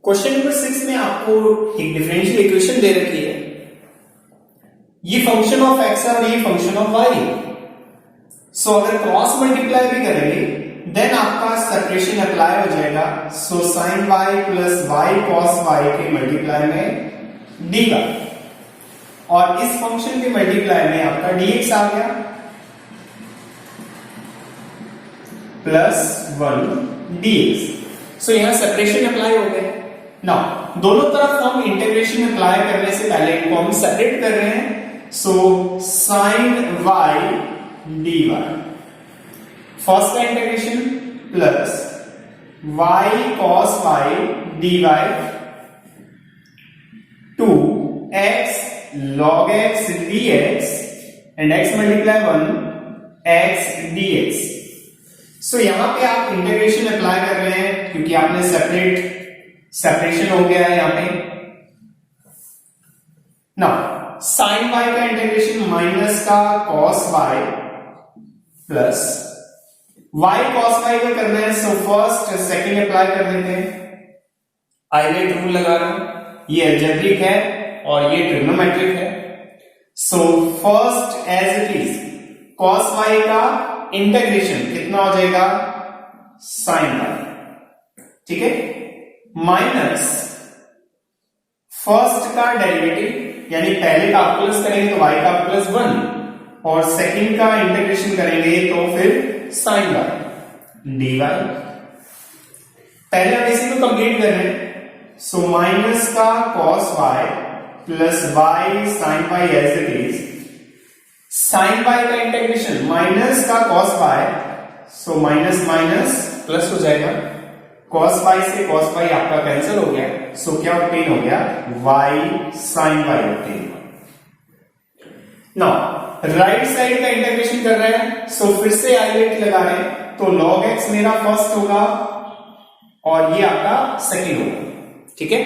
Question number 6 में आपको एक डिफरेंशियल इक्वेशन दे रखी है। ये फंक्शन ऑफ एक्स है और ये फंक्शन ऑफ वाई। सो अगर क्रॉस मल्टीप्लाई भी करेंगे देन आपका सेपरेशन अप्लाई हो जाएगा। So sine Y plus Y cos Y के मल्टीप्लाई में डी वाई, और इस फंक्शन के मल्टीप्लाई में आपका dx आ गया प्लस 1 dx। सो यहां सेपरेशन अप्लाई हो गया। नाउ दोनों तरफ हम इंटीग्रेशन अप्लाई करने से पहले इनको हम सेपरेट कर रहे हैं। So sine y dy, first का integration plus y cos y dy to x log x dx and x multiply 1 x dx। So यहां पे आप इंटीग्रेशन अप्लाई कर रहे हैं क्योंकि आपने सेपरेशन हो गया है यहां पे। नाउ साइन y का इंटीग्रेशन माइनस का cos y plus y cos y का करना है। सो फर्स्ट सेकंड अप्लाई कर देते हैं। आइलेट रूल लगा रहा हूं, ये अलजेब्रिक है और ये ट्रिग्नोमेट्रिक है। So first as it is cos y का इंटीग्रेशन कितना हो जाएगा sin y, ठीक है, माइनस फर्स्ट का डेरिवेटिव यानी पहले का आप प्लस करेंगे तो y का प्लस 1 और सेकंड का इंटीग्रेशन करेंगे तो फिर sin y dy। पहले हम इसी को कंप्लीट कर रहे हैं। सो माइनस का cos y plus y sin y as it is, sin y का इंटीग्रेशन माइनस का cos y, so minus minus plus हो जाएगा। cos y से cos y आपका कैंसिल हो गया। सो क्या ऑब्टेन हो गया y sin y obtain. Now right side का इंटीग्रेशन कर रहे हैं। सो फिर से आइलेट लगा रहे हैं तो log x मेरा फर्स्ट होगा और ये आपका सेकंड होगा, ठीक है।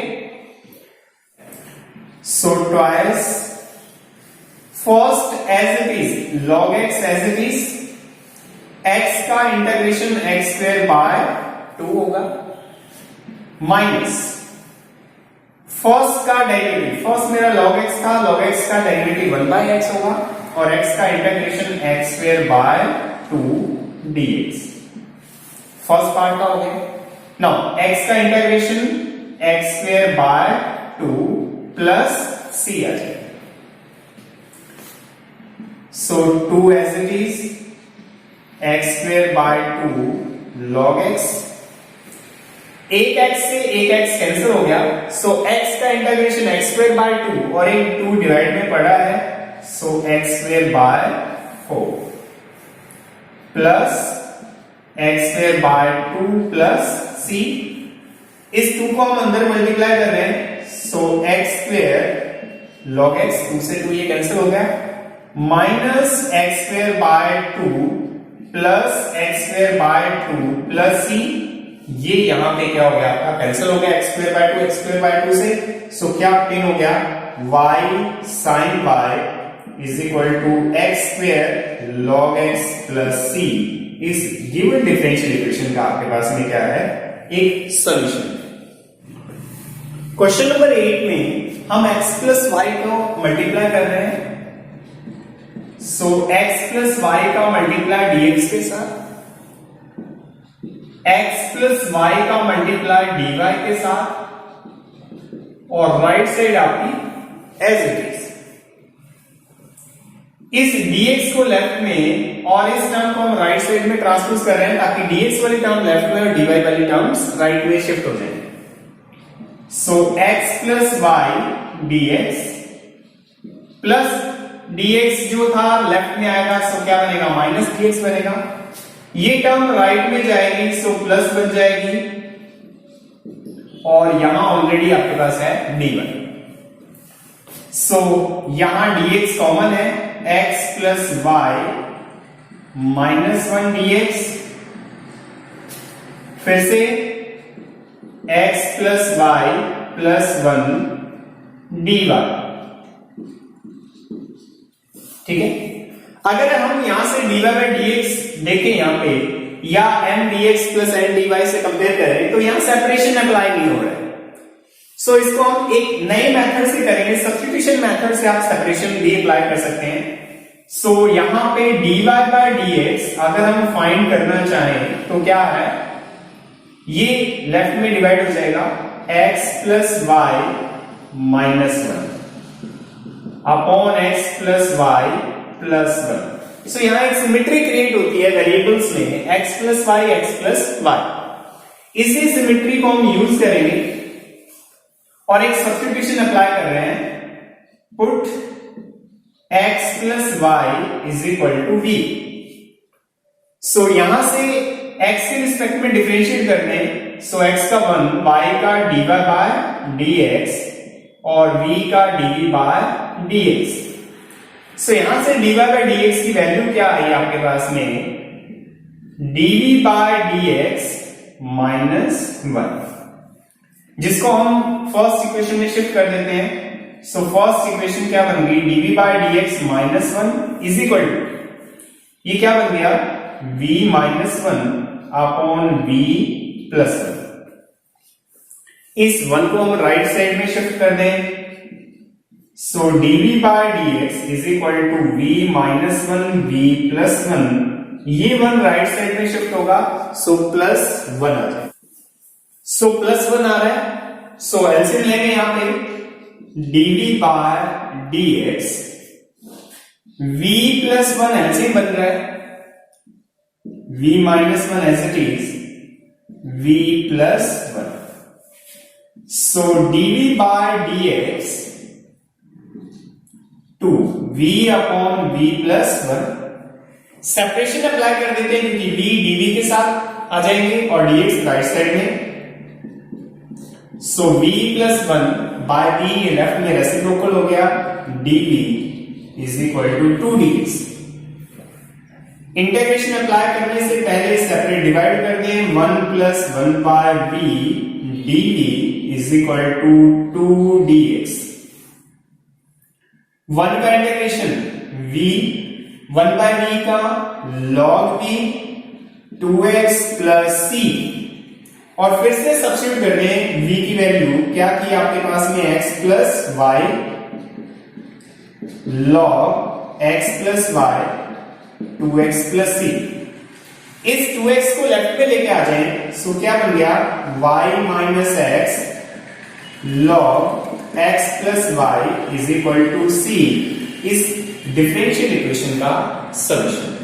So twice first as it is log x as it is, x का इंटीग्रेशन x स्क्वायर बाय 2 होगा माइनस फर्स्ट का डेरिवेटिव, फर्स्ट मेरा log x था, log x का डेरिवेटिव 1 बाय x होगा और x का integration x square by 2 dx। First part का हो गया। नाउ x का integration x square by 2 plus c आ जाएगा। So 2 as it is x square by 2 log x, एक x से एक x कैंसिल हो गया। सो x का इंटीग्रेशन x स्क्वायर बाय 2 और एक 2 डिवाइड में पड़ा है। सो x square bye 4 plus x square by 2 plus c। इस 2 को हम अंदर मल्टीप्लाई कर रहे हैं। सो x स्क्वायर log x, 2 से 2 ये कैंसिल हो गया, minus x square by 2 plus x square by 2 plus c। ये यहां पे क्या हो गया आपका कैंसिल हो गया x square by 2 x square by 2 से। सो क्या ऑब्टेन हो गया y sin y is equal to x square log x plus c। इस गिवन डिफरेंशियल इक्वेशन का आपके पास में क्या है, एक सॉल्यूशन। क्वेश्चन नंबर 8 में हम x प्लस y को मल्टीप्लाई कर रहे हैं। सो x प्लस y का मल्टीप्लाई dx के साथ, x प्लस y का मल्टीप्लाई dy के साथ, और राइट साइड आपकी एज इट इज। इस dx को लेफ्ट में और इस टर्म को हम राइट साइड में ट्रांसपोज कर रहे हैं ताकि dx वाली टर्म लेफ्ट में और dy वाली टर्म्स राइट में शिफ्ट हो जाए। सो x plus y dx plus dx जो था लेफ्ट में आएगा, सो क्या बनेगा माइनस dx बनेगा। ये टर्म राइट में जाएगी सो प्लस बन जाएगी और यहां ऑलरेडी आपके पास है dy। सो यहां dx कॉमन है, x plus y minus 1 dx, फिर से x plus y plus 1 dy, ठीक है। अगर हम यहां से dy बाय dx देखें यहां पे या m dx plus n dy से कंपेयर करें तो यहां सेपरेशन अप्लाई नहीं हो रहा है। सो इसको हम एक नए मेथड से करेंगे, सब्स्टिट्यूशन मेथड से आप सेपरेशन भी अप्लाई कर सकते हैं। सो यहां पे dy बाय dx अगर हम फाइंड करना चाहें तो क्या है, ये लेफ्ट में डिवाइड हो जाएगा x plus Y minus 1 upon x plus Y plus 1। So यहां एक सिमेट्री क्रिएट होती है वेरिएबल्स में x plus Y X plus Y. इसी सिमेट्री को हम यूज करेंगे और एक सब्स्टिट्यूशन अप्लाई कर रहे हैं, put x plus Y is equal to v। So यहां से x के रिस्पेक्ट में डिफरेंशिएट करते हैं, सो x का 1, y का dy बाय dx और v का dv बाय dx। सो यहां से dy बाय dx की वैल्यू क्या आई आपके पास में, dv बाय dx माइनस 1, जिसको हम फर्स्ट इक्वेशन में शिफ्ट कर देते हैं। सो फर्स्ट इक्वेशन क्या बन गई, dv by dx minus 1 is equal to, ये क्या बन गया, v minus 1 upon v plus 1। इस 1 को हम राइट साइड में शिफ्ट कर दें, so dv by dx is equal to v minus 1 v plus 1। ये 1 राइट साइड में शिफ्ट होगा, सो प्लस 1 आ जाए। सो प्लस 1 आ रहा है, सो एलसीएम लेंगे यहां पे dv by dx, v plus 1 LCM बन रहा है, v minus 1 as it is v plus 1। So dv by dx to v upon v plus 1। Separation apply कर देते हैं क्योंकि v dv के साथ आ जाएंगे और dx राइट साइड में। So v plus 1 by v left में रेसिप्रोकल हो गया, dv is equal to 2dx। Integration apply करने से पहले सेपरेट डिवाइड कर दें, 1 plus 1 by v dv is equal to 2dx। 1 का इंटीग्रेशन v, 1 बाय v का log v 2x plus c, और फिर से सब्स्टिट्यूट कर दें v की वैल्यू क्या की आपके पास में, x plus Y log x plus Y 2x plus c। इस 2x को लेफ्ट पे लेके आ जाएं, सो क्या बन गया, y minus x log x plus Y is equal to c। इस डिफरेंशियल इक्वेशन का सॉल्यूशन।